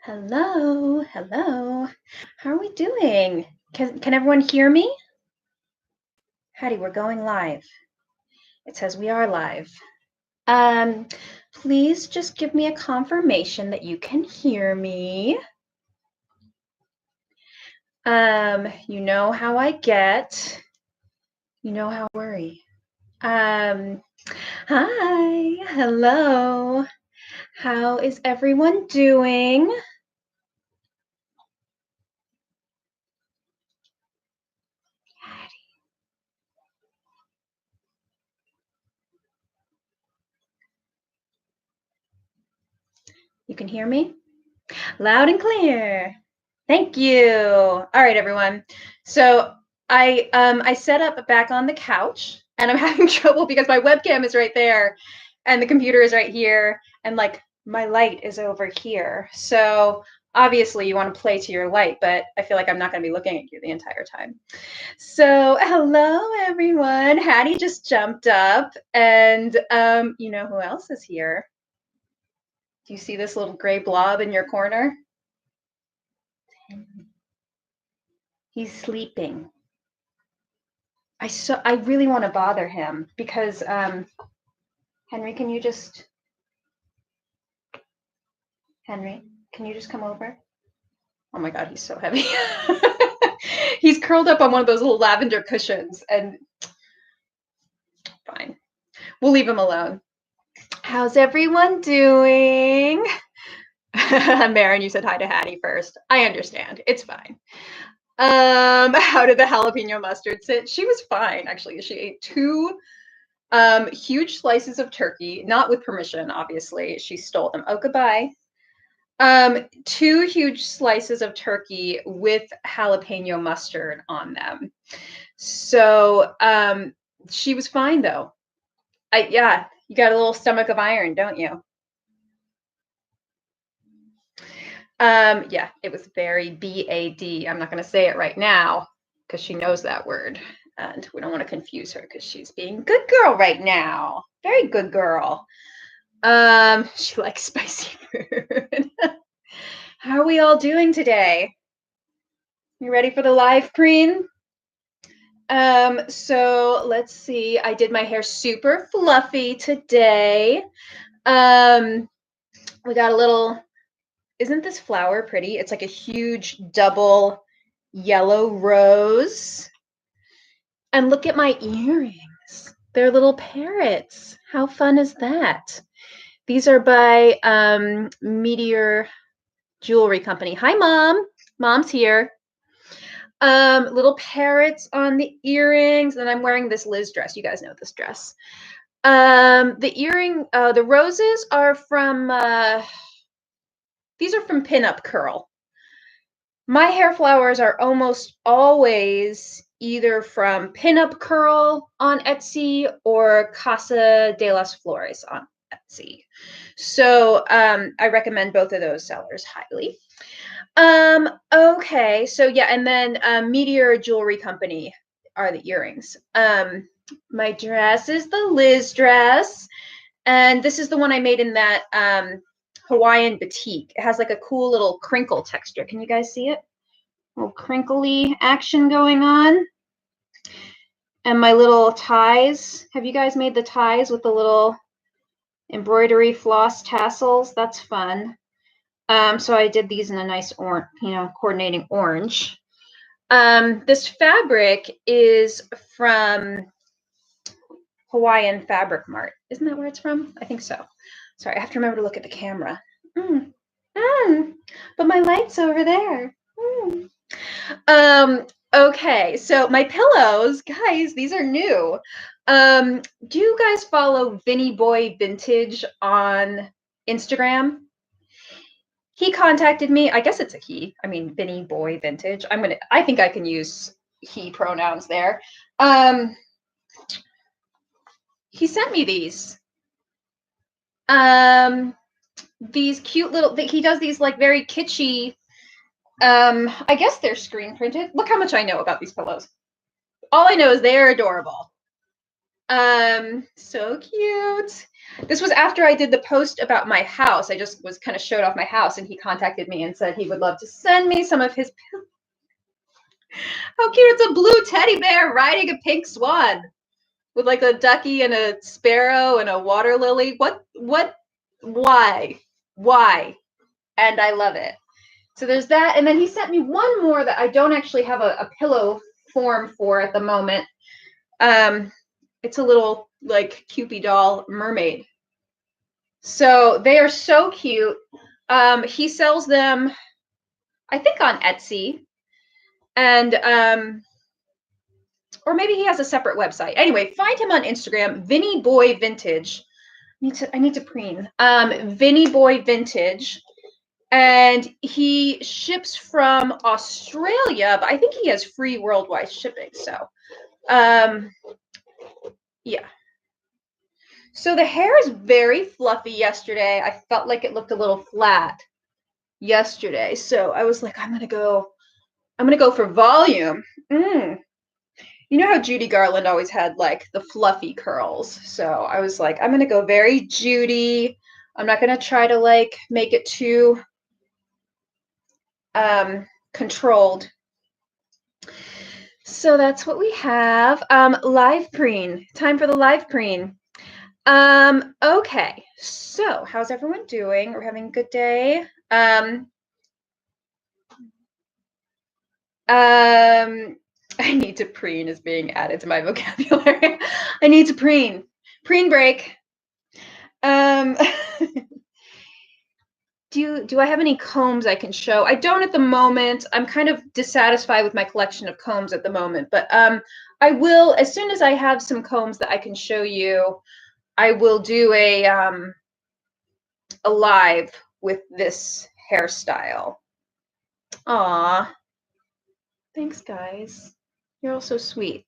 Hello, hello. How are we doing? Can everyone hear me? Hattie, we're going live. It says we are live. Um, Please just give me a confirmation that you can hear me. You know how I get. You know how I worry. Um, Hi, hello. How is everyone doing? You can hear me? Loud and clear. Thank you. All right, everyone. So I set up back on the couch and I'm having trouble because my webcam is right there and the computer is right here and like my light is over here. So obviously you want to play to your light, but I feel like I'm not going to be looking at you the entire time. So hello everyone. Hattie just jumped up and you know who else is here? Do you see this little gray blob in your corner? He's sleeping. I really want to bother him because Henry, can you just come over? Oh my God, he's so heavy. He's curled up on one of those little lavender cushions and fine. We'll leave him alone. How's everyone doing? Marin, you said hi to Hattie first. I understand. It's fine. How did the jalapeno mustard sit? She was fine, actually. She ate two huge slices of turkey, not with permission, obviously. She stole them. Oh, goodbye. Two huge slices of turkey with jalapeno mustard on them. So she was fine though. Yeah, you got a little stomach of iron, don't you? Yeah, it was very BAD. I'm not going to say it right now because she knows that word. And we don't want to confuse her because she's being good girl right now. Very good girl. She likes spicy food. How are we all doing today? You ready for the live preen? So let's see. I did my hair super fluffy today. We got a little, isn't this flower pretty? It's like a huge double yellow rose. And look at my earrings. They're little parrots. How fun is that? These are by Meteor Jewelry Company. Hi, Mom. Mom's here. Little parrots on the earrings, and I'm wearing this Liz dress. You guys know this dress. The roses are from, these are from Pinup Curl. My hair flowers are almost always either from Pinup Curl on Etsy or Casa de las Flores on Etsy. So I recommend both of those sellers highly. Okay, so yeah, and then Meteor Jewelry Company are the earrings. My dress is the Liz dress, and this is the one I made in that Hawaiian batik. It has like a cool little crinkle texture. Can you guys see it? A little crinkly action going on. And my little ties. Have you guys made the ties with the little embroidery floss tassels? That's fun. So I did these in a nice orange, coordinating orange. This fabric is from Hawaiian Fabric Mart. Isn't that where it's from? I think so. Sorry, I have to remember to look at the camera. But my light's over there. Okay, so my pillows, guys, these are new. Do you guys follow Vinny Boy Vintage on Instagram? He contacted me. I guess it's a he. I mean, Vinny Boy Vintage. I think I can use he pronouns there. He sent me these cute little, he does these like very kitschy, I guess they're screen printed. Look how much I know about these pillows. All I know is they're adorable. So cute. This was after I did the post about my house. I just was kind of showed off my house, and he contacted me and said he would love to send me some of his. How cute! It's a blue teddy bear riding a pink swan with like a ducky and a sparrow and a water lily. What? Why? Why? And I love it. So there's that. And then he sent me one more that I don't actually have a pillow form for at the moment. It's a little like Cupid doll mermaid. So they are so cute. He sells them, I think, on Etsy, and or maybe he has a separate website. Anyway, find him on Instagram, Vinny Boy Vintage. I need to preen. Vinny Boy Vintage, and he ships from Australia, but I think he has free worldwide shipping. So, yeah. So the hair is very fluffy yesterday. I felt like it looked a little flat yesterday. So I was like, I'm gonna go for volume. You know how Judy Garland always had like the fluffy curls. So I was like, I'm gonna go very Judy. I'm not gonna try to like make it too controlled. So that's what we have. Live preen. Time for the live preen. Okay. So how's everyone doing? We're having a good day. I need to preen is being added to my vocabulary. I need to preen. Preen break. Do I have any combs I can show? I don't at the moment. I'm kind of dissatisfied with my collection of combs at the moment, but I will, as soon as I have some combs that I can show you, I will do a live with this hairstyle. Aw. Thanks, guys. You're all so sweet.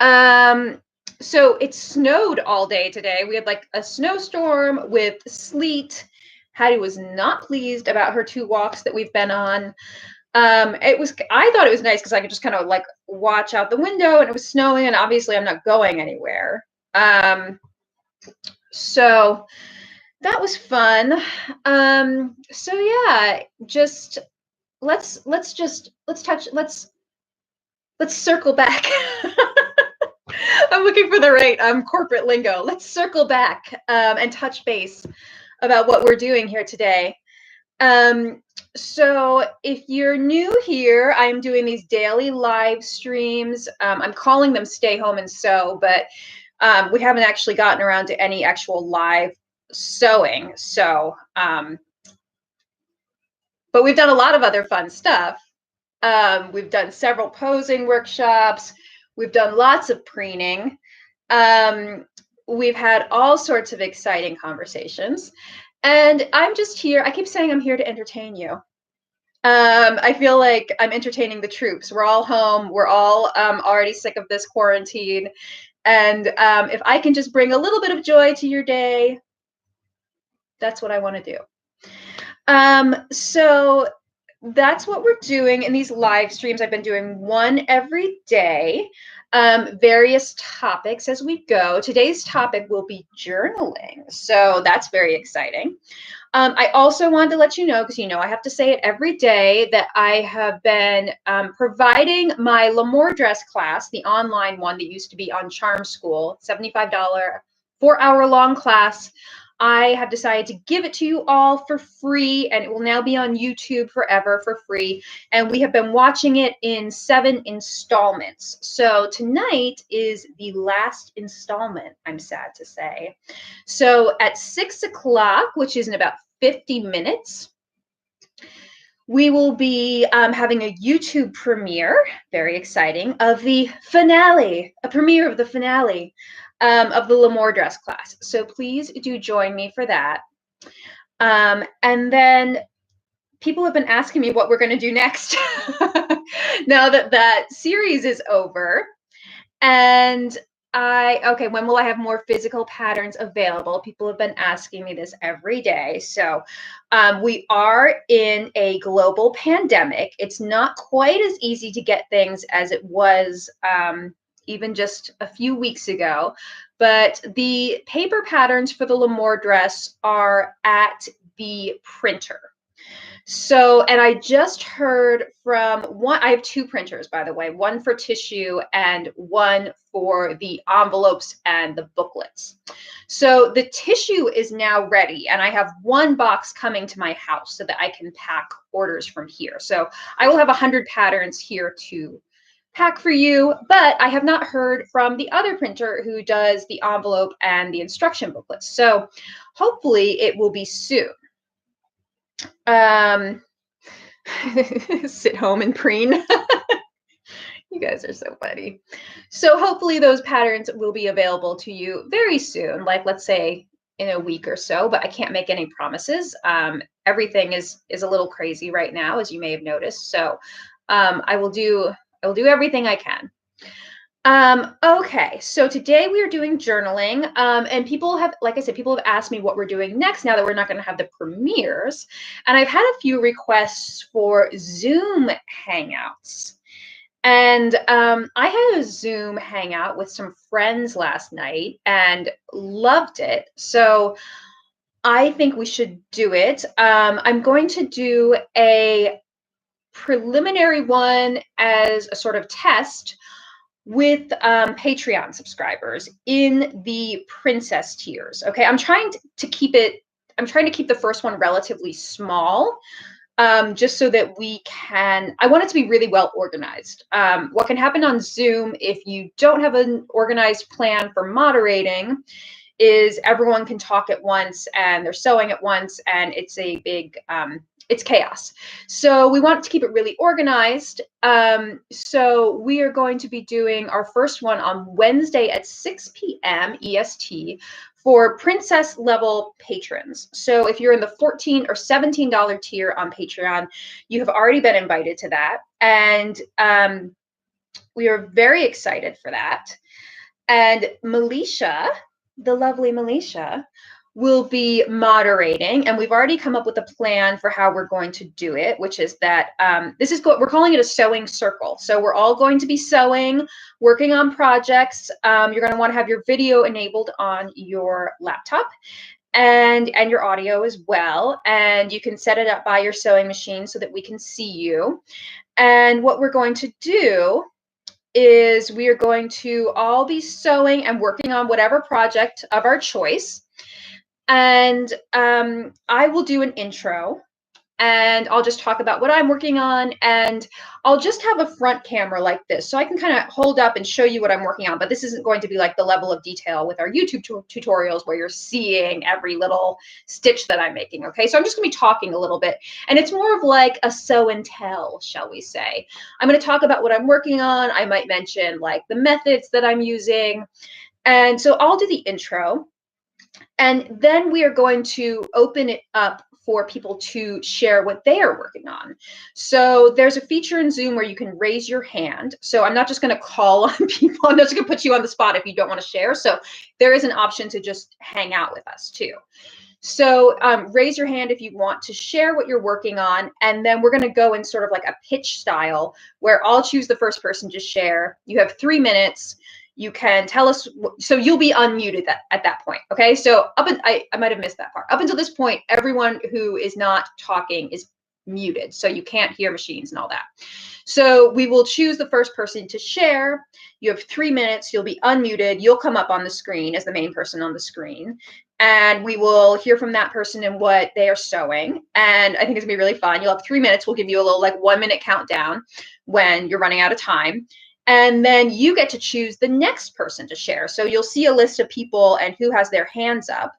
So it snowed all day today. We had like a snowstorm with sleet. Hattie was not pleased about her 2 walks that we've been on. I thought it was nice because I could just kind of like watch out the window, and it was snowing, and obviously I'm not going anywhere. So that was fun. So yeah, just let's circle back. I'm looking for the right corporate lingo. Let's circle back and touch base about what we're doing here today. So if you're new here, I'm doing these daily live streams. I'm calling them Stay Home and Sew, but we haven't actually gotten around to any actual live sewing. So, but we've done a lot of other fun stuff. We've done several posing workshops. We've done lots of preening. We've had all sorts of exciting conversations. And I'm just here. I keep saying I'm here to entertain you. I feel like I'm entertaining the troops. We're all home. We're all already sick of this quarantine. And if I can just bring a little bit of joy to your day, that's what I want to do. So that's what we're doing in these live streams. I've been doing one every day, various topics as we go. Today's topic will be journaling. So that's very exciting. I also wanted to let you know, because I have to say it every day, that I have been providing my L'Amour dress class, the online one that used to be on Charm School, $75 4-hour-long class. I have decided to give it to you all for free, and it will now be on YouTube forever for free. And we have been watching it in 7 installments. So tonight is the last installment, I'm sad to say. So at 6 o'clock, which is in about 50 minutes, we will be having a YouTube premiere, very exciting, of the finale, a premiere of the finale of the L'Amour dress class. So please do join me for that. And then people have been asking me what we're going to do next now that that series is over. And when will I have more physical patterns available? People have been asking me this every day. So we are in a global pandemic. It's not quite as easy to get things as it was even just a few weeks ago. But the paper patterns for the Lemoore dress are at the printer. So, and I just heard from one, I have two printers, by the way, one for tissue and one for the envelopes and the booklets. So the tissue is now ready, and I have one box coming to my house so that I can pack orders from here. So I will have 100 patterns here to pack for you, but I have not heard from the other printer who does the envelope and the instruction booklets. So hopefully it will be soon. Sit home and preen. You guys are so funny. So hopefully those patterns will be available to you very soon, like let's say in a week or so, but I can't make any promises. Everything is a little crazy right now, as you may have noticed. So I will do everything I can. Okay, so today we are doing journaling, and people have, like I said, people have asked me what we're doing next now that we're not going to have the premieres, and I've had a few requests for Zoom hangouts. And I had a Zoom hangout with some friends last night and loved it. So I think we should do it. I'm going to do a preliminary one as a sort of test with Patreon subscribers in the princess tiers. Okay, I'm trying to keep the first one relatively small, just so that we can, I want it to be really well organized. What can happen on Zoom if you don't have an organized plan for moderating is everyone can talk at once and they're sewing at once, and it's a big, it's chaos. So we want to keep it really organized. So we are going to be doing our first one on Wednesday at 6 p.m. EST for princess level patrons. So if you're in the $14 or $17 tier on Patreon, you have already been invited to that. And we are very excited for that. And Melisha, the lovely Melisha, will be moderating, and we've already come up with a plan for how we're going to do it, which is that we're calling it a sewing circle. So we're all going to be sewing, working on projects. You're going to want to have your video enabled on your laptop and your audio as well, and you can set it up by your sewing machine so that we can see you. And what we're going to do is we are going to all be sewing and working on whatever project of our choice. And I will do an intro, and I'll just talk about what I'm working on, and I'll just have a front camera like this so I can kind of hold up and show you what I'm working on. But this isn't going to be like the level of detail with our YouTube tutorials where you're seeing every little stitch that I'm making. Okay, so I'm just gonna be talking a little bit, and it's more of like a show and tell, shall we say. I'm going to talk about what I'm working on. I might mention like the methods that I'm using, and so I'll do the intro, and then we are going to open it up for people to share what they are working on. So there's a feature in Zoom where you can raise your hand. So I'm not just going to call on people. I'm not just going to put you on the spot if you don't want to share. So there is an option to just hang out with us too. So raise your hand if you want to share what you're working on. And then we're going to go in sort of like a pitch style where I'll choose the first person to share. You have 3 minutes. You can tell us, so you'll be unmuted at that point. Okay, so I might have missed that part. Up until this point, everyone who is not talking is muted, so you can't hear machines and all that. So we will choose the first person to share. You have 3 minutes. You'll be unmuted. You'll come up on the screen as the main person on the screen, and we will hear from that person and what they are sewing. And I think it's gonna be really fun. You'll have 3 minutes. We'll give you a little like 1 minute countdown when you're running out of time. And then you get to choose the next person to share. So you'll see a list of people and who has their hands up,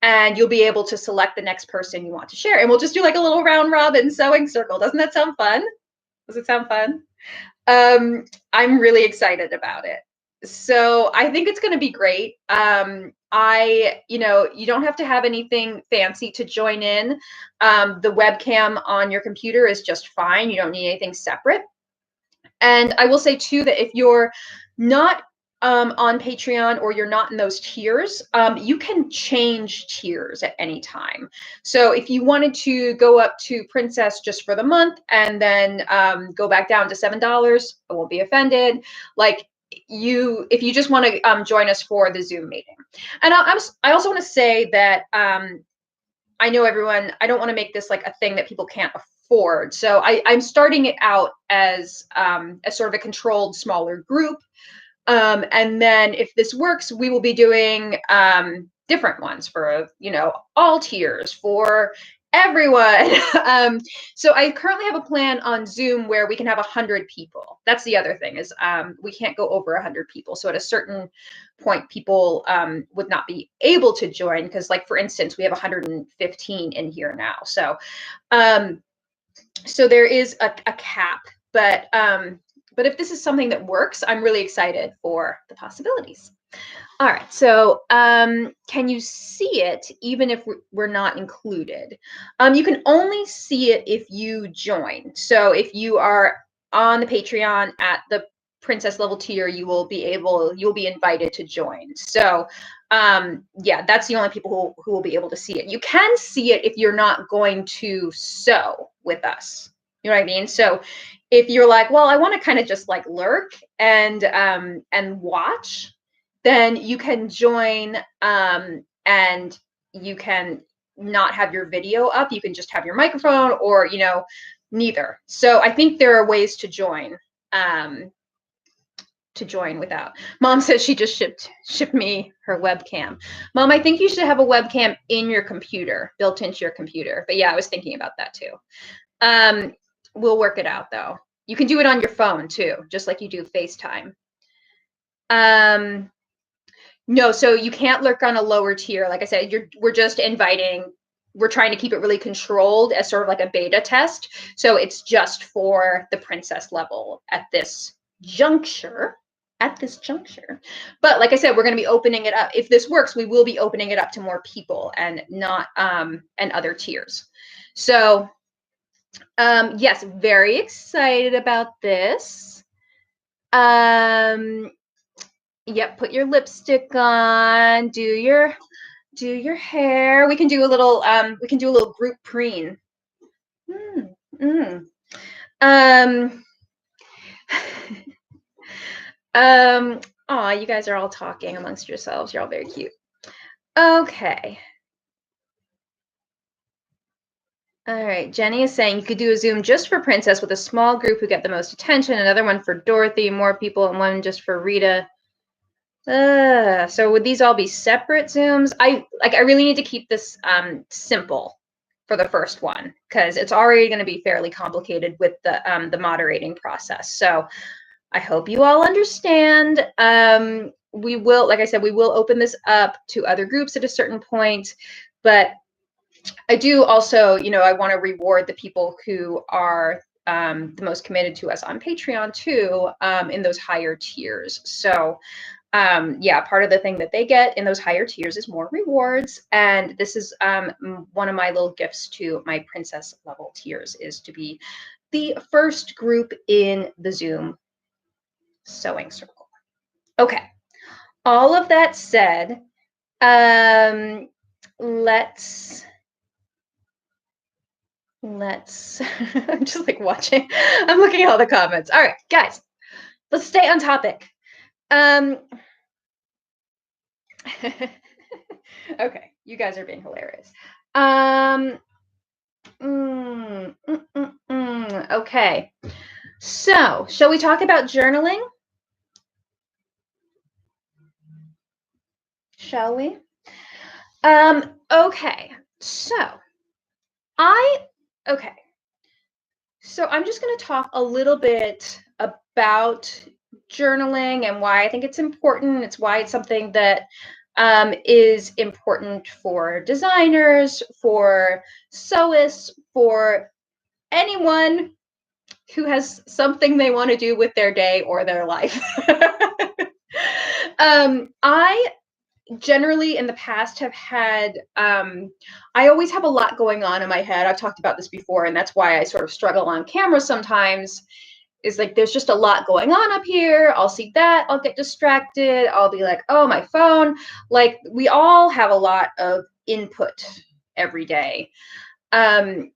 and you'll be able to select the next person you want to share. And we'll just do like a little round robin sewing circle. Doesn't that sound fun? Does it sound fun? I'm really excited about it. So I think it's going to be great. You don't have to have anything fancy to join in. The webcam on your computer is just fine. You don't need anything separate. And I will say too that if you're not on Patreon or you're not in those tiers, you can change tiers at any time. So if you wanted to go up to Princess just for the month and then go back down to $7, I won't be offended. Like if you just want to join us for the Zoom meeting. And I also want to say that I know everyone, I don't want to make this like a thing that people can't afford. So I'm starting it out as sort of a controlled smaller group. And then if this works, we will be doing different ones for, all tiers, for everyone. So I currently have a plan on Zoom where we can have 100 people. That's the other thing is we can't go over 100 people. So at a certain point, people would not be able to join because, like, for instance, we have 115 in here now. So so there is a cap, but if this is something that works, I'm really excited for the possibilities. All right, so can you see it even if we're not included? You can only see it if you join. So if you are on the Patreon at the princess level tier, you'll be invited to join. So yeah, that's the only people who will be able to see it. You can see it if you're not going to sew with us. You know what I mean? So if you're like, well, I want to kind of just like lurk and watch, then you can join and you can not have your video up. You can just have your microphone or, neither. So I think there are ways to join without. Mom says she just shipped me her webcam. Mom, I think you should have a webcam in your computer, built into your computer. But yeah, I was thinking about that too. We'll work it out though. You can do it on your phone too, just like you do FaceTime. No, so you can't lurk on a lower tier. Like I said, we're just inviting. We're trying to keep it really controlled as sort of like a beta test. So it's just for the princess level at this juncture. But like I said, we're going to be opening it up. If this works, we will be opening it up to more people and not and other tiers. So yes, very excited about this. Yep, put your lipstick on, do your hair. We can do a little group preen. Aw, you guys are all talking amongst yourselves. You're all very cute. Okay. All right, Jenny is saying you could do a Zoom just for Princess with a small group who get the most attention, another one for Dorothy, more people, and one just for Rita. So would these all be separate Zooms? I really need to keep this simple for the first one because it's already going to be fairly complicated with the moderating process. So I hope you all understand. We will, like I said, we will open this up to other groups at a certain point, but I do also, I want to reward the people who are the most committed to us on Patreon too, in those higher tiers. So yeah, part of the thing that they get in those higher tiers is more rewards. And this is one of my little gifts to my princess level tiers, is to be the first group in the Zoom sewing circle. Okay, all of that said, let's I'm just like watching. I'm looking at all the comments. All right, guys, let's stay on topic. Okay, you guys are being hilarious. Okay, so shall we talk about journaling? Shall we? Okay, so I'm just going to talk a little bit about journaling and why I think it's important. It's why it's something that is important for designers, for sewists, for anyone who has something they want to do with their day or their life. I generally in the past have had I always have a lot going on in my head. I've talked about this before, and that's why I sort of struggle on camera sometimes, is like there's just a lot going on up here. I'll see that, I'll get distracted, I'll be like, oh, my phone. Like, we all have a lot of input every day. And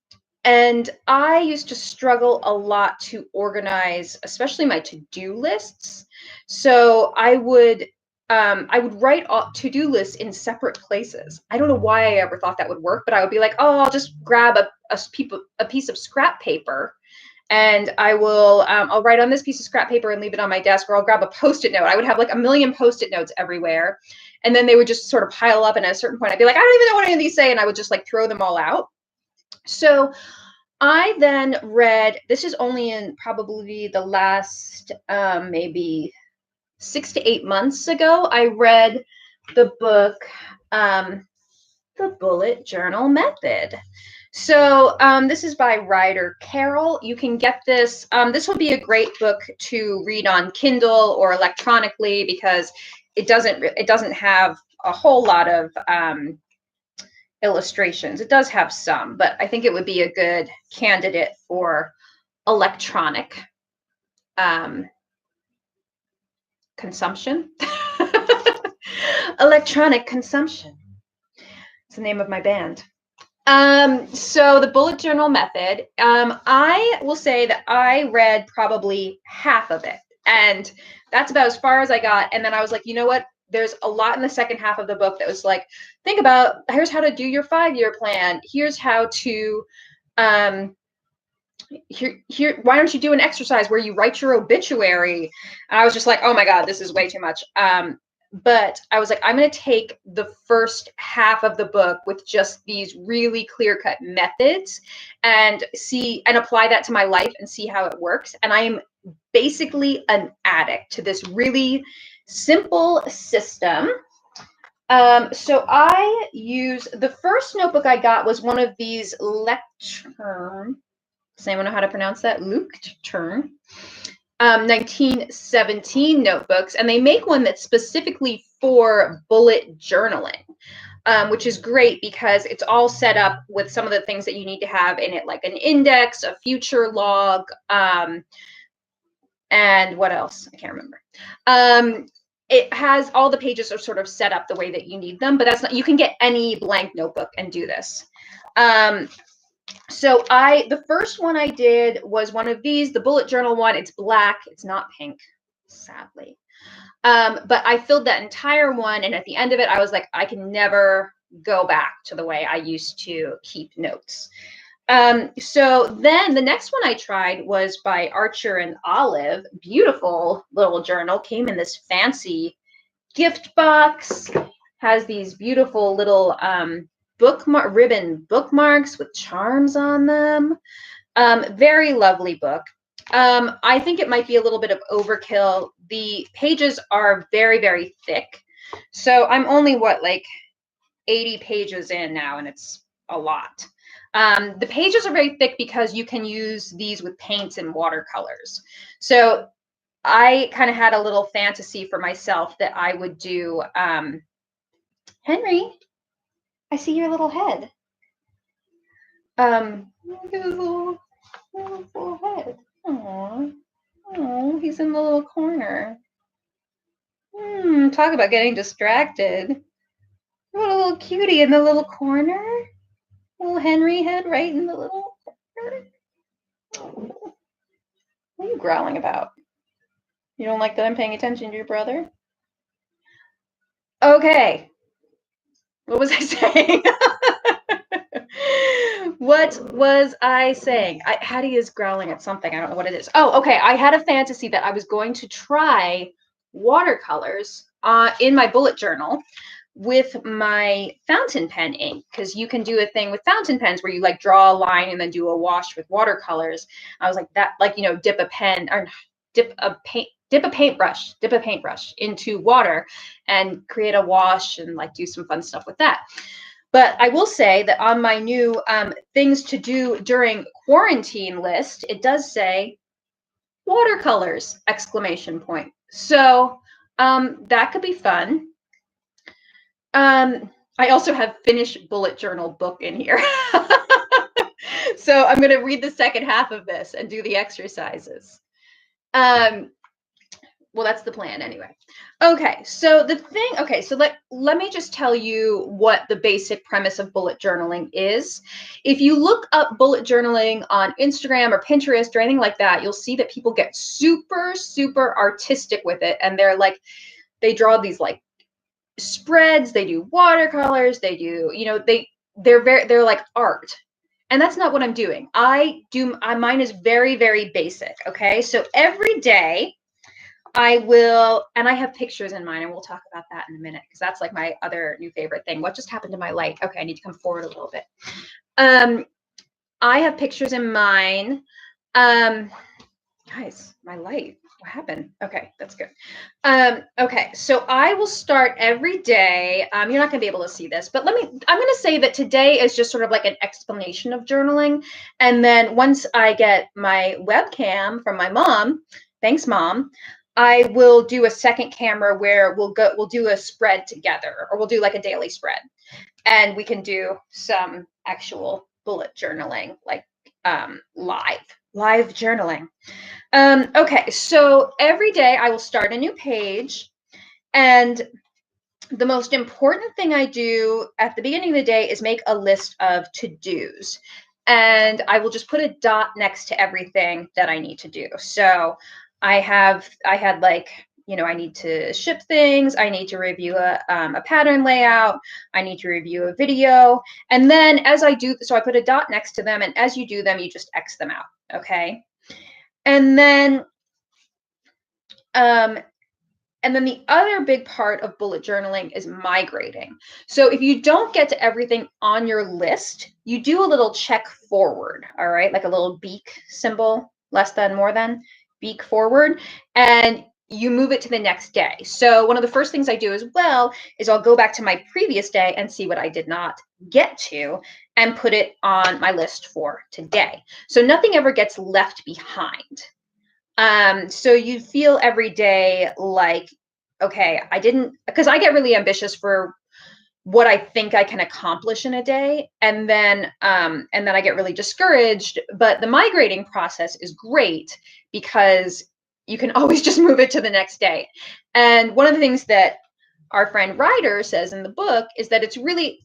And I used to struggle a lot to organize, especially my to-do lists. So I would write to-do lists in separate places. I don't know why I ever thought that would work, but I would be like, oh, I'll just grab a piece of scrap paper, and I'll write on this piece of scrap paper and leave it on my desk, or I'll grab a Post-it note. I would have like a million Post-it notes everywhere, and then they would just sort of pile up. And at a certain point, I'd be like, I don't even know what any of these say, and I would just like throw them all out. So I then read, this is only in probably the last maybe 6 to 8 months ago, I read the book, The Bullet Journal Method. So this is by Ryder Carroll. You can get this. This will be a great book to read on Kindle or electronically, because it doesn't have a whole lot of illustrations. It does have some, but I think it would be a good candidate for electronic consumption. Electronic consumption. It's the name of my band. So the bullet journal method, I will say that I read probably half of it, and that's about as far as I got. And then I was like, you know what? There's a lot in the second half of the book that was like, think about, here's how to do your 5-year plan. Here's how to, here, why don't you do an exercise where you write your obituary? And I was just like, oh my God, this is way too much. But I was like, I'm going to take the first half of the book with just these really clear-cut methods and apply that to my life and see how it works. And I am basically an addict to this really simple system. So I use, the first notebook I got was one of these Lectern. Does anyone know how to pronounce that? Lectern. 1917 notebooks, and they make one that's specifically for bullet journaling, which is great because it's all set up with some of the things that you need to have in it, like an index, a future log, and what else? I can't remember. It has all the pages are sort of set up the way that you need them, but that's not, you can get any blank notebook and do this. So the first one I did was one of these, the bullet journal one. It's black. It's not pink, sadly. But I filled that entire one. And at the end of it, I was like, I can never go back to the way I used to keep notes. So then the next one I tried was by Archer and Olive. Beautiful little journal. Came in this fancy gift box. Has these beautiful little ribbon bookmarks with charms on them. Very lovely book. I think it might be a little bit of overkill. The pages are very, very thick. So I'm only like 80 pages in now, and it's a lot. The pages are very thick because you can use these with paints and watercolors. So I kind of had a little fantasy for myself that I would do, Henry, I see your little head. Little head. Aww. Oh, he's in the little corner. Talk about getting distracted. What a little cutie in the little corner. Little Henry head right in the little corner. Oh. What are you growling about? You don't like that I'm paying attention to your brother? Okay. What was I saying? What was I saying? Hattie is growling at something. I don't know what it is. Oh, okay. I had a fantasy that I was going to try watercolors in my bullet journal with my fountain pen ink, because you can do a thing with fountain pens where you like draw a line and then do a wash with watercolors. I was like that, like, you know, dip a paintbrush into water and create a wash and like do some fun stuff with that. But I will say that on my new things to do during quarantine list, it does say watercolors, exclamation point. So that could be fun. I also have finished bullet journal book in here. So I'm going to read the second half of this and do the exercises. Well, that's the plan anyway. Okay, so the thing, okay, so let me just tell you what the basic premise of bullet journaling is. If you look up bullet journaling on Instagram or Pinterest or anything like that, you'll see that people get super, super artistic with it. And they're like, they draw these like spreads, they do watercolors, they do, they're like art. And that's not what I'm doing. Mine is very, very basic. Okay, so every day I will, and I have pictures in mine, and we'll talk about that in a minute because that's like my other new favorite thing. What just happened to my light? Okay, I need to come forward a little bit. I have pictures in mine. Guys, my light. What happened? Okay, that's good. Okay, so I will start every day. You're not gonna be able to see this, but I'm gonna say that today is just sort of like an explanation of journaling. And then once I get my webcam from my mom, thanks mom, I will do a second camera where we'll do a spread together, or we'll do like a daily spread. And we can do some actual bullet journaling, like live journaling. Okay, so every day I will start a new page, and the most important thing I do at the beginning of the day is make a list of to-dos. And I will just put a dot next to everything that I need to do. So I had like, I need to ship things. I need to review a pattern layout. I need to review a video. And then as I do, so I put a dot next to them. And as you do them, you just X them out. Okay. And then the other big part of bullet journaling is migrating. So if you don't get to everything on your list, you do a little check forward, all right? Like a little beak symbol, less than, more than, beak forward, and you move it to the next day. So one of the first things I do as well is I'll go back to my previous day and see what I did not get to and put it on my list for today. So nothing ever gets left behind. So you feel every day like, okay, because I get really ambitious for what I think I can accomplish in a day. And then I get really discouraged, but the migrating process is great because you can always just move it to the next day. And one of the things that our friend Ryder says in the book is that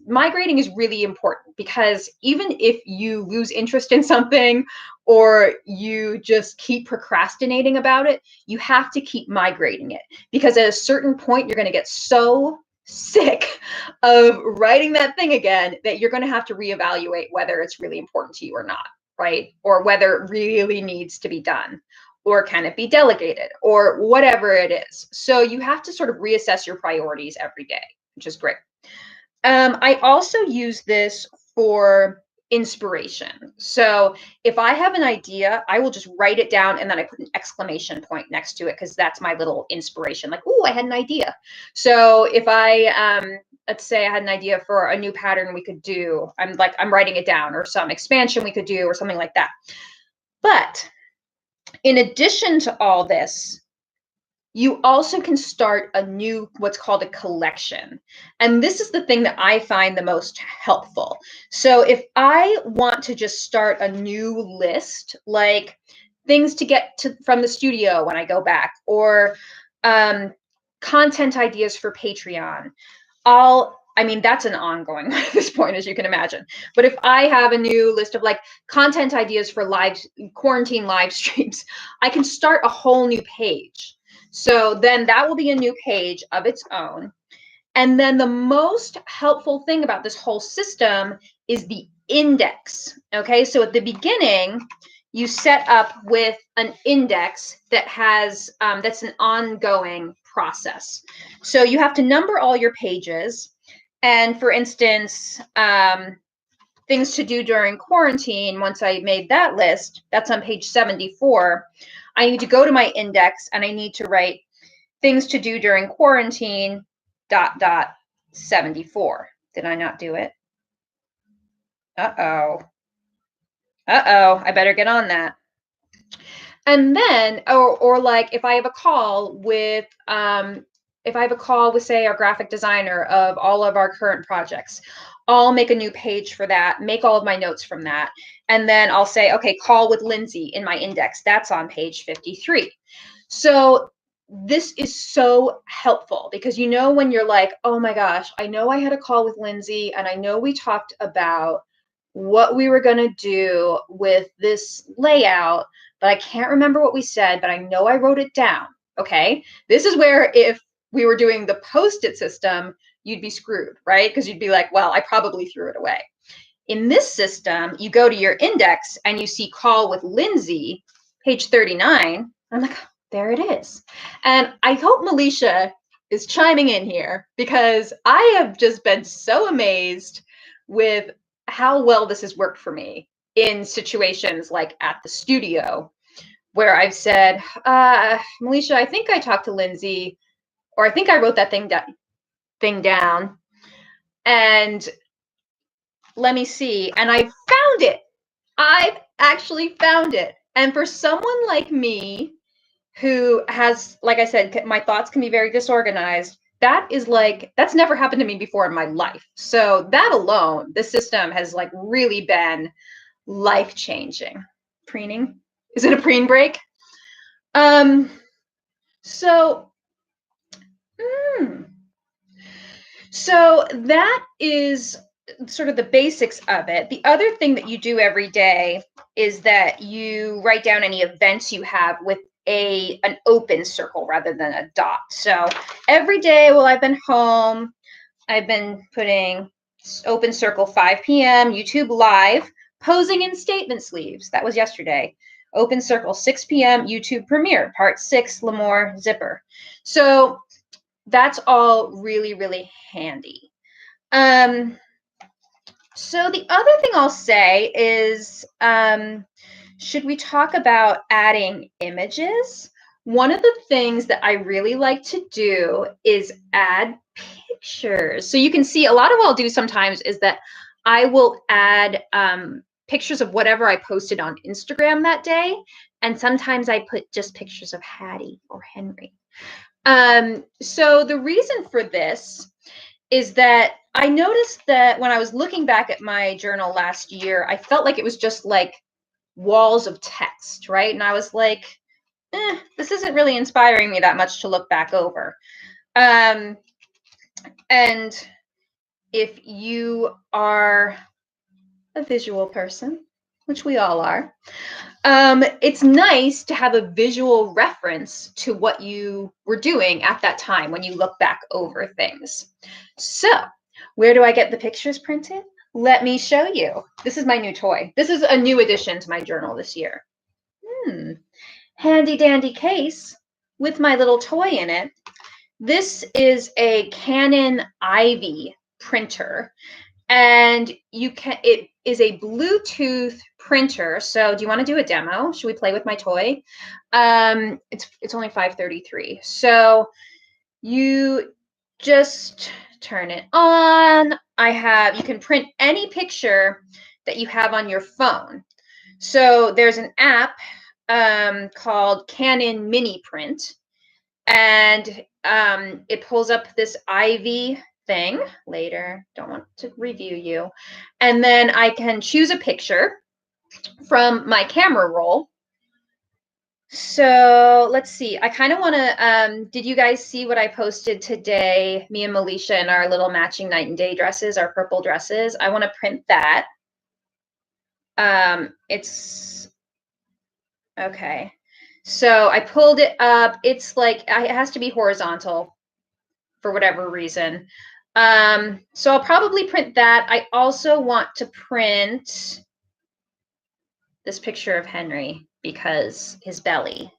migrating is really important, because even if you lose interest in something or you just keep procrastinating about it, you have to keep migrating it, because at a certain point you're going to get so sick of writing that thing again that you're going to have to reevaluate whether it's really important to you or not, right? Or whether it really needs to be done, or can it be delegated, or whatever it is. So you have to sort of reassess your priorities every day, which is great. I also use this for inspiration. So if I have an idea, I will just write it down, and then I put an exclamation point next to it, because that's my little inspiration. Like, oh, I had an idea. So if let's say I had an idea for a new pattern we could do, I'm writing it down, or some expansion we could do, or something like that. But in addition to all this, you also can start a new, what's called a collection. And this is the thing that I find the most helpful. So if I want to just start a new list, like things to get to from the studio when I go back, or content ideas for Patreon, that's an ongoing one at this point, as you can imagine. But if I have a new list of like content ideas for quarantine live streams, I can start a whole new page. So then that will be a new page of its own. And then the most helpful thing about this whole system is the index. Okay, so at the beginning, you set up with an index that has that's an ongoing process. So you have to number all your pages. And for instance, things to do during quarantine, once I made that list, that's on page 74. I need to go to my index and I need to write things to do during quarantine, ... 74. Did I not do it? Uh-oh. I better get on that. And then, or like if I have a call with, say, our graphic designer of all of our current projects, I'll make a new page for that, make all of my notes from that. And then I'll say, okay, call with Lindsay in my index. That's on page 53. So this is so helpful because you know when you're like, oh my gosh, I know I had a call with Lindsay and I know we talked about what we were going to do with this layout, but I can't remember what we said, but I know I wrote it down. Okay. This is where if we were doing the post-it system, you'd be screwed, right? Because you'd be like, well, I probably threw it away. In this system, you go to your index and you see call with Lindsay, page 39. I'm like, there it is. And I hope Melisha is chiming in here because I have just been so amazed with how well this has worked for me in situations like at the studio where I've said, Melisha, I think I talked to Lindsay, or I think I wrote that thing down. And let me see. And I found it. I've actually found it. And for someone like me who has, like I said, my thoughts can be very disorganized, that is like, that's never happened to me before in my life. So that alone, the system has like really been life-changing. Preening? Is it a preen break? So, so that is sort of the basics of it. The other thing that you do every day is that you write down any events you have with an open circle rather than a dot. So every day while I've been home, I've been putting open circle 5 p.m. YouTube live, posing in statement sleeves. That was yesterday. Open circle 6 p.m. YouTube premiere, part 6, Lemoore zipper. So that's all really, really handy. So the other thing I'll say is, should we talk about adding images? One of the things that I really like to do is add pictures. So you can see a lot of what I'll do sometimes is that I will add pictures of whatever I posted on Instagram that day. And sometimes I put just pictures of Hattie or Henry. So the reason for this is that I noticed that when I was looking back at my journal last year, I felt like it was just like walls of text, right? And I was like, this isn't really inspiring me that much to look back over. And if you are a visual person, which we all are, it's nice to have a visual reference to what you were doing at that time when you look back over things. So where do I get the pictures printed? Let me show you. This is my new toy. This is a new addition to my journal this year. Handy dandy case with my little toy in it. This is a Canon Ivy printer, and it is a Bluetooth printer. So do you want to do a demo? Should we play with my toy? It's only 5:33. So you just turn it on. You can print any picture that you have on your phone. So there's an app called Canon Mini Print, and it pulls up this Ivy thing later. Don't want to review you. And then I can choose a picture from my camera roll. So let's see. I kind of want to, did you guys see what I posted today? Me and Melisha in our little matching night and day dresses, our purple dresses. I want to print that. It's, okay. So I pulled it up. It's like, it has to be horizontal for whatever reason. So I'll probably print that. I also want to print this picture of Henry because his belly.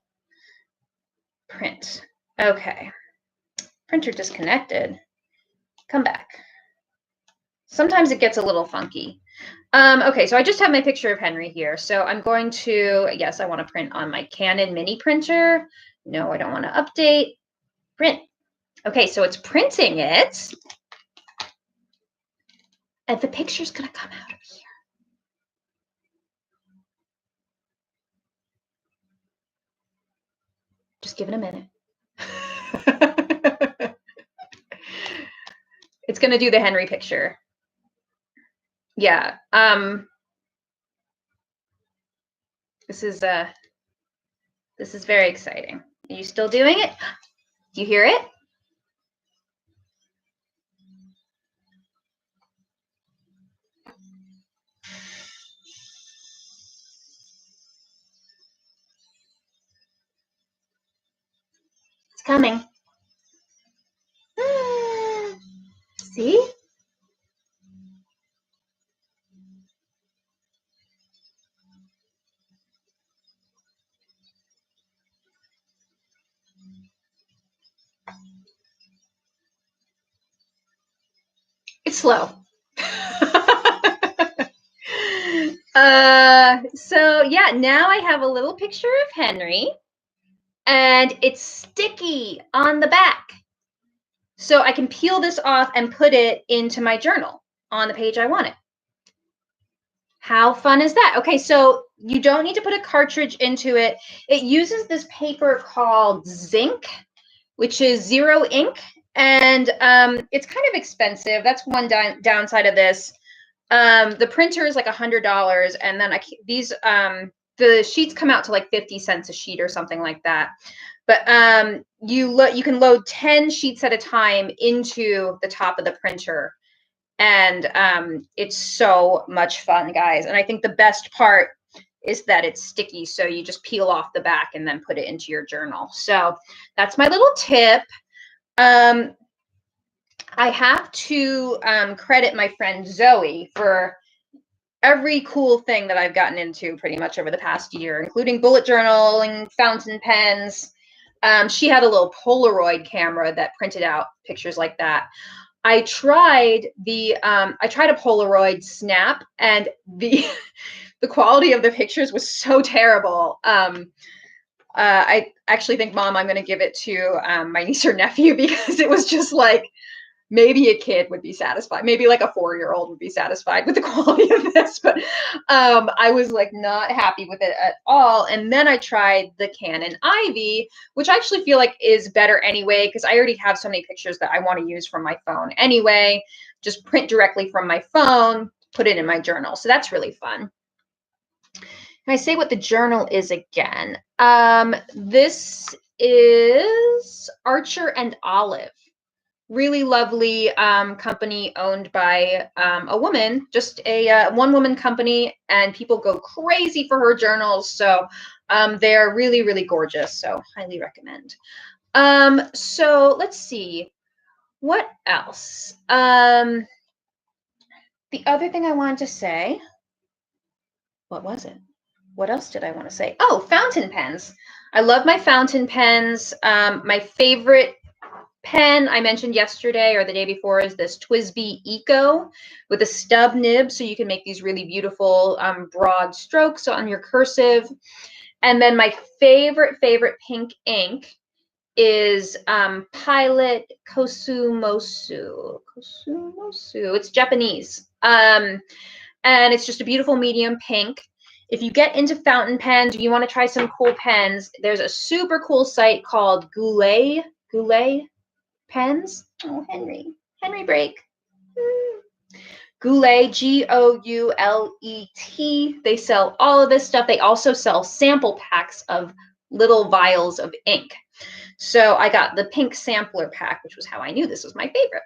Print. Okay. Printer disconnected. Come back. Sometimes it gets a little funky. Okay, so I just have my picture of Henry here. So I'm going to, yes, I want to print on my Canon mini printer. No, I don't want to update. Print. Okay, so it's printing it. And the picture's going to come out of here. Just give it a minute. It's going to do the Henry picture. Yeah. This is very exciting. Are you still doing it? Do you hear it? It's coming. See? It's slow. So yeah, now I have a little picture of Henry, and it's sticky on the back. So I can peel this off and put it into my journal on the page I want it. How fun is that? Okay, so you don't need to put a cartridge into it. It uses this paper called zinc, which is zero ink, and it's kind of expensive. That's one downside of this. The printer is like $100, and then the sheets come out to like 50 cents a sheet or something like that. But you can load 10 sheets at a time into the top of the printer, and it's so much fun, guys. And I think the best part is that it's sticky, so you just peel off the back and then put it into your journal. So that's my little tip. I have to credit my friend Zoe for every cool thing that I've gotten into pretty much over the past year, including bullet journaling, fountain pens. She had a little Polaroid camera that printed out pictures like that. I tried a Polaroid snap, and the the quality of the pictures was so terrible. I actually think, Mom, I'm going to give it to my niece or nephew, because it was just like, maybe a kid would be satisfied. Maybe like a 4-year-old would be satisfied with the quality of this, but I was like not happy with it at all. And then I tried the Canon Ivy, which I actually feel like is better anyway, because I already have so many pictures that I want to use from my phone anyway. Just print directly from my phone, put it in my journal. So that's really fun. Can I say what the journal is again? This is Archer and Olive. Really lovely company owned by a woman, just a one-woman company, and people go crazy for her journals. So they're really, really gorgeous. So highly recommend. So let's see. What else? The other thing I wanted to say, what was it? What else did I want to say? Oh, fountain pens. I love my fountain pens. My favorite pen I mentioned yesterday or the day before is this TWSBI Eco with a stub nib, so you can make these really beautiful broad strokes on your cursive. And then my favorite pink ink is Pilot Kosumosu. It's Japanese. And it's just a beautiful medium pink. If you get into fountain pens, or you want to try some cool pens, there's a super cool site called Goulet pens. Oh, Henry break. Goulet, Goulet. They sell all of this stuff. They also sell sample packs of little vials of ink. So I got the pink sampler pack, which was how I knew this was my favorite.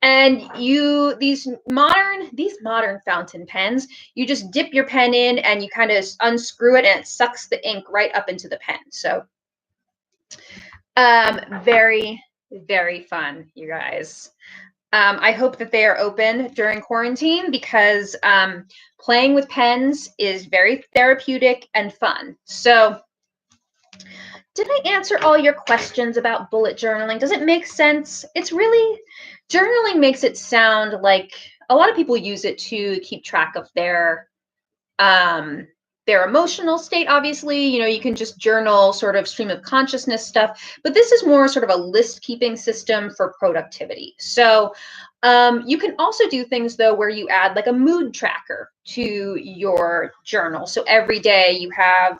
And these modern fountain pens, you just dip your pen in and you kind of unscrew it, and it sucks the ink right up into the pen. So very, very fun, you guys. I hope that they are open during quarantine, because playing with pens is very therapeutic and fun. So did I answer all your questions about bullet journaling? Does it make sense? It's really, journaling makes it sound like a lot of people use it to keep track of their emotional state. Obviously, you can just journal sort of stream of consciousness stuff, but this is more sort of a list keeping system for productivity. So you can also do things though where you add like a mood tracker to your journal. So every day you have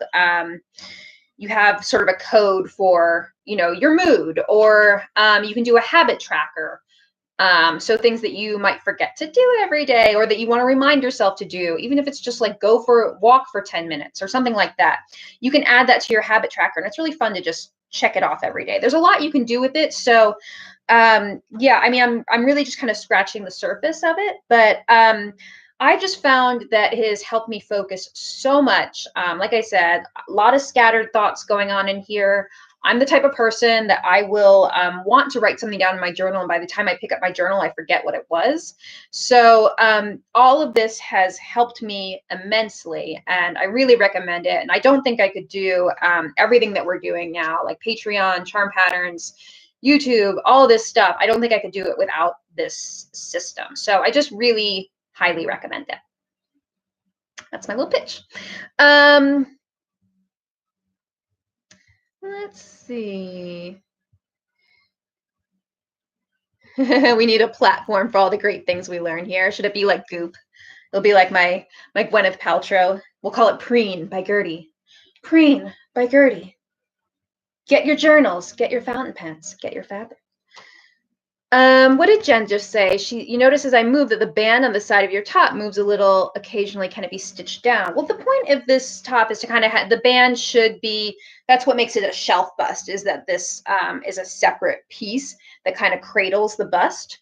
sort of a code for your mood, or you can do a habit tracker. So things that you might forget to do every day, or that you want to remind yourself to do, even if it's just like go for a walk for 10 minutes or something like that. You can add that to your habit tracker, and it's really fun to just check it off every day. There's a lot you can do with it. So yeah, I mean, I'm really just kind of scratching the surface of it, but I just found that it has helped me focus so much. Like I said, a lot of scattered thoughts going on in here. I'm the type of person that I will want to write something down in my journal, and by the time I pick up my journal, I forget what it was. So all of this has helped me immensely, and I really recommend it. And I don't think I could do everything that we're doing now, like Patreon, charm patterns, YouTube, all this stuff. I don't think I could do it without this system. So I just really highly recommend it. That's my little pitch. Let's see. We need a platform for all the great things we learn here. Should it be like Goop? It'll be like my Gwyneth Paltrow. We'll call it Preen by Gertie. Preen by Gertie. Get your journals, get your fountain pens, get your fabric. What did Jen just say? You notice as I move that the band on the side of your top moves a little occasionally. Can it be stitched down? Well, the point of this top is to kind of have the band should be, that's what makes it a shelf bust, is that this is a separate piece that kind of cradles the bust.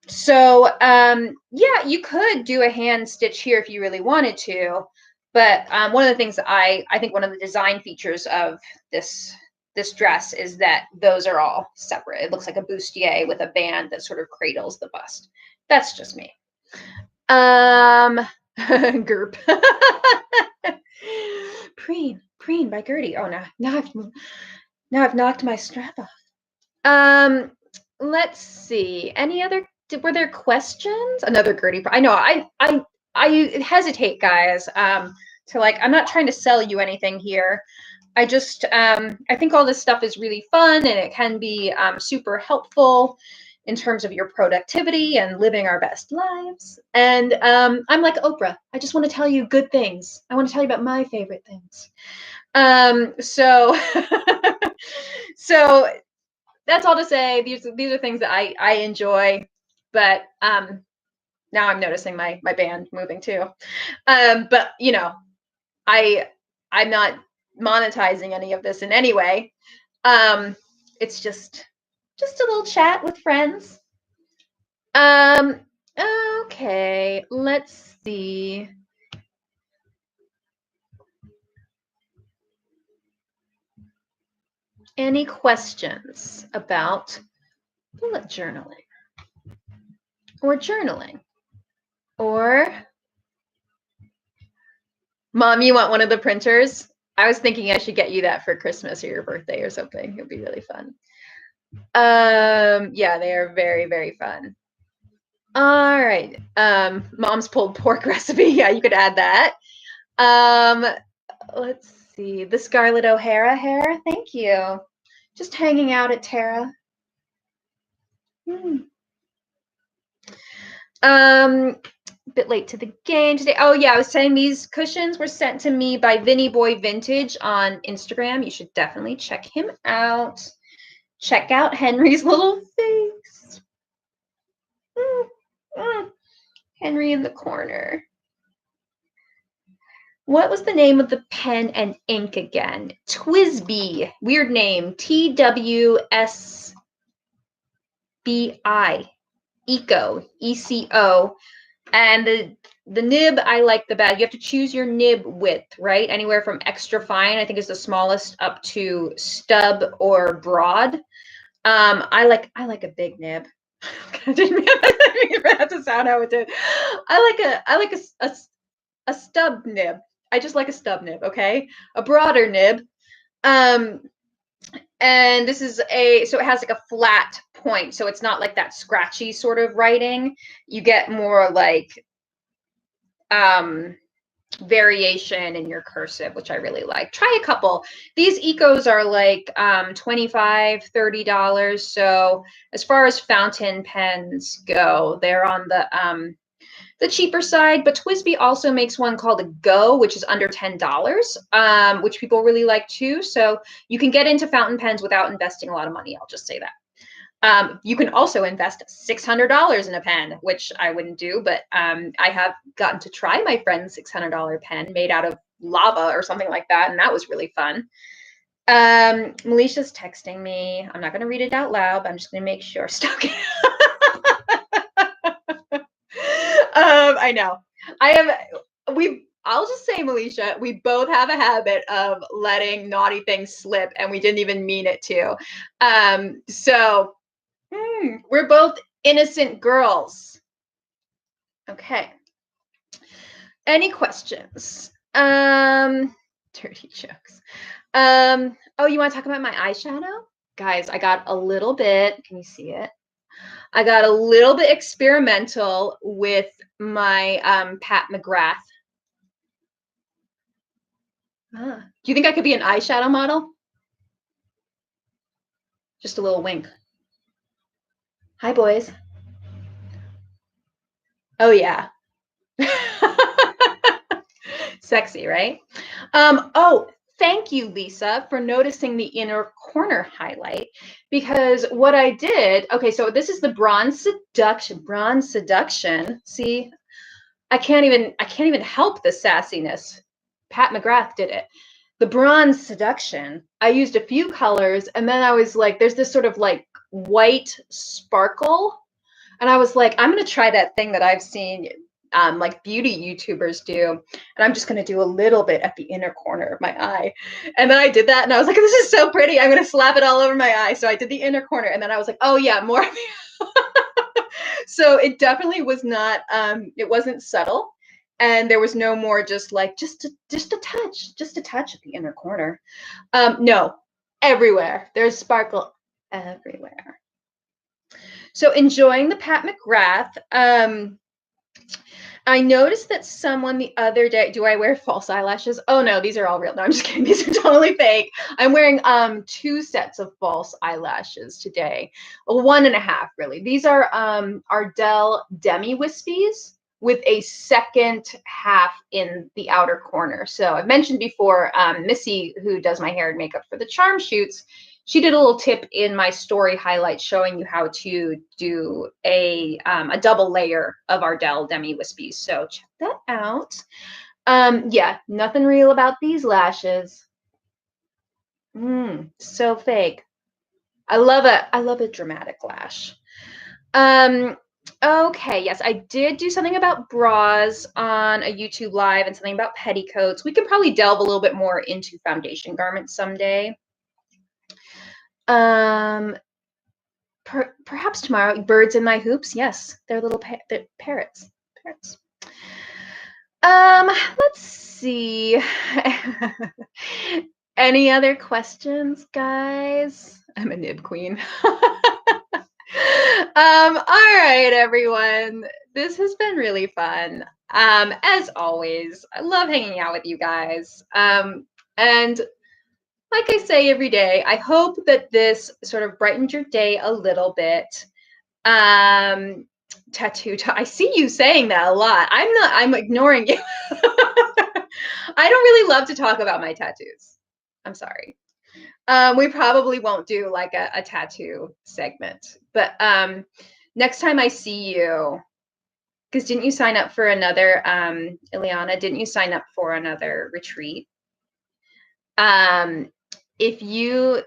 So yeah, you could do a hand stitch here if you really wanted to, but one of the things that I think one of the design features of this dress is that those are all separate. It looks like a bustier with a band that sort of cradles the bust. That's just me. Gerp. Preen by Gertie. Oh, now I've knocked my strap off. Let's see. Any other? Were there questions? Another Gertie. I know. I hesitate, guys. To like, I'm not trying to sell you anything here. I just, I think all this stuff is really fun, and it can be super helpful in terms of your productivity and living our best lives. And I'm like Oprah. I just want to tell you good things. I want to tell you about my favorite things. So, so that's all to say. These are things that I enjoy, but now I'm noticing my band moving too. But you know, I'm not monetizing any of this in any way. It's just a little chat with friends. Okay, let's see. Any questions about bullet journaling or journaling? Or Mom, you want one of the printers? I was thinking I should get you that for Christmas or your birthday or something. It'd be really fun. Yeah, they are very, very fun. All right. Mom's pulled pork recipe. Yeah, you could add that. Let's see. The Scarlett O'Hara hair. Thank you. Just hanging out at Tara. Bit late to the game today. Oh yeah, I was saying these cushions were sent to me by Vinny Boy Vintage on Instagram. You should definitely check him out. Check out Henry's little face. Henry in the corner. What was the name of the pen and ink again? Twisby. Weird name. TWSBI. Eco. ECO. And the nib I like the best. You have to choose your nib width, right? Anywhere from extra fine, I think is the smallest, up to stub or broad. I like a big nib. I didn't have to sound how it did. I like a stub nib. I just like a stub nib, okay? A broader nib. And this is so it has like a flat point, so it's not like that scratchy sort of writing. You get more like variation in your cursive, which I really like. Try a couple. These ecos are like $25, $30. So as far as fountain pens go, they're on the cheaper side, but Twisby also makes one called a Go, which is under $10, which people really like too. So you can get into fountain pens without investing a lot of money. I'll just say that. You can also invest $600 in a pen, which I wouldn't do, but I have gotten to try my friend's $600 pen made out of lava or something like that, and that was really fun. Melicia's texting me. I'm not going to read it out loud, but I'm just going to make sure. Stop. I know. I'll just say, Melicia, we both have a habit of letting naughty things slip, and we didn't even mean it to. So we're both innocent girls. Okay. Any questions? Dirty jokes. Oh, you want to talk about my eyeshadow? Guys, I got a little bit, can you see it? I got a little bit experimental with my Pat McGrath. Do you think I could be an eyeshadow model? Just a little wink. Hi, boys. Oh, yeah. Sexy, right? Oh, thank you, Lisa, for noticing the inner corner highlight, because what I did, okay, so this is the Bronze Seduction. See, I can't even help the sassiness. Pat McGrath did it. The Bronze Seduction, I used a few colors, and then I was like, there's this sort of like white sparkle, and I was like, I'm going to try that thing that I've seen like beauty YouTubers do, and I'm just going to do a little bit at the inner corner of my eye. And then I did that, and I was like, this is so pretty. I'm going to slap it all over my eye. So I did the inner corner, and then I was like, oh yeah, more. So it definitely was not, it wasn't subtle. And there was no more just like, just a touch at the inner corner. No, everywhere. There's sparkle everywhere. So enjoying the Pat McGrath. I noticed that someone the other day, do I wear false eyelashes? Oh no, these are all real. No, I'm just kidding. These are totally fake. I'm wearing 2 sets of false eyelashes today. Well, 1.5 really. These are Ardell Demi Wispies with a second half in the outer corner. So I've mentioned before, Missy, who does my hair and makeup for the charm shoots, she did a little tip in my story highlight showing you how to do a double layer of Ardell Demi Wispies. So check that out. Yeah, nothing real about these lashes. So fake. I love a dramatic lash. Okay, yes, I did do something about bras on a YouTube live and something about petticoats. We could probably delve a little bit more into foundation garments someday. Perhaps tomorrow. Birds in my hoops. Yes, they're little they're parrots. Parrots. Let's see. Any other questions, guys? I'm a nib queen. All right, everyone. This has been really fun. As always, I love hanging out with you guys. And like I say every day, I hope that this sort of brightened your day a little bit. I see you saying that a lot. I'm ignoring you. I don't really love to talk about my tattoos. I'm sorry. We probably won't do like a tattoo segment, but next time I see you, because didn't you sign up for another, Ileana, didn't you sign up for another retreat? If you,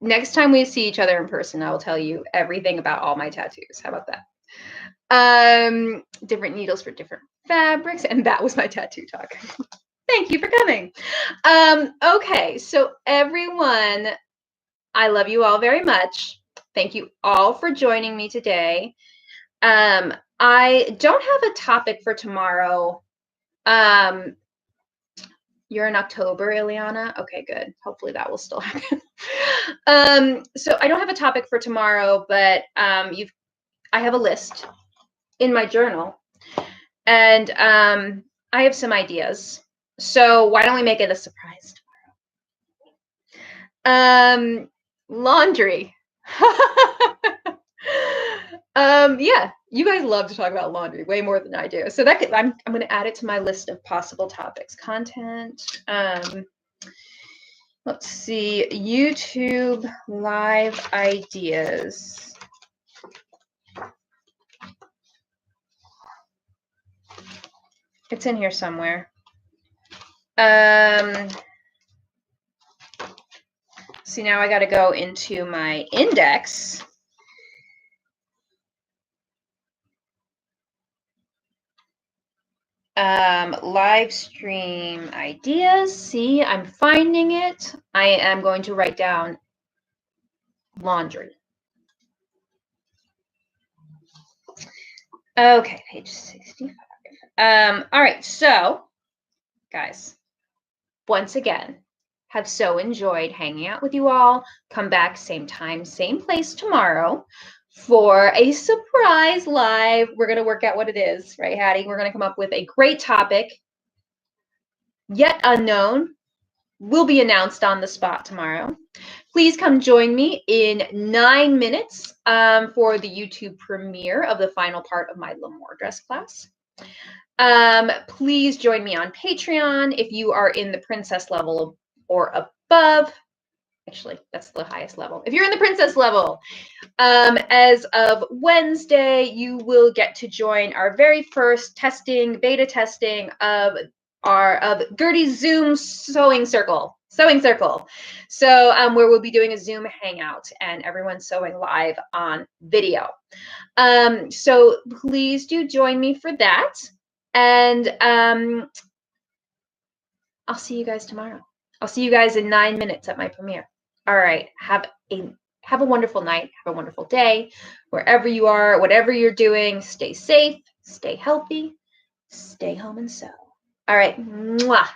next time we see each other in person, I will tell you everything about all my tattoos. How about that? Different needles for different fabrics, and that was my tattoo talk. Thank you for coming. Okay, so everyone, I love you all very much. Thank you all for joining me today. I don't have a topic for tomorrow. You're in October, Ileana? Okay, good. Hopefully that will still happen. So I don't have a topic for tomorrow, but I have a list in my journal, and I have some ideas. So why don't we make it a surprise tomorrow? Laundry. Yeah, you guys love to talk about laundry way more than I do. So that could, I'm going to add it to my list of possible topics. Content. Let's see, YouTube live ideas. It's in here somewhere. See, now I got to go into my index. Live stream ideas. See, I'm finding it. I am going to write down laundry. Okay, page 65. All right, so guys, once again, have so enjoyed hanging out with you all. Come back same time, same place tomorrow for a surprise live. We're going to work out what it is, right, Hattie? We're going to come up with a great topic, yet unknown, will be announced on the spot tomorrow. Please come join me in 9 minutes for the YouTube premiere of the final part of my L'Amour dress class. Please join me on Patreon if you are in the princess level or above. Actually, that's the highest level. If you're in the princess level, as of Wednesday, you will get to join our very first beta testing of Gertie's Zoom sewing circle. So where we'll be doing a Zoom hangout and everyone's sewing live on video. So please do join me for that. And I'll see you guys tomorrow. I'll see you guys in 9 minutes at my premiere. All right. Have a wonderful night. Have a wonderful day. Wherever you are, whatever you're doing, stay safe, stay healthy, stay home and sew. All right. Mwah.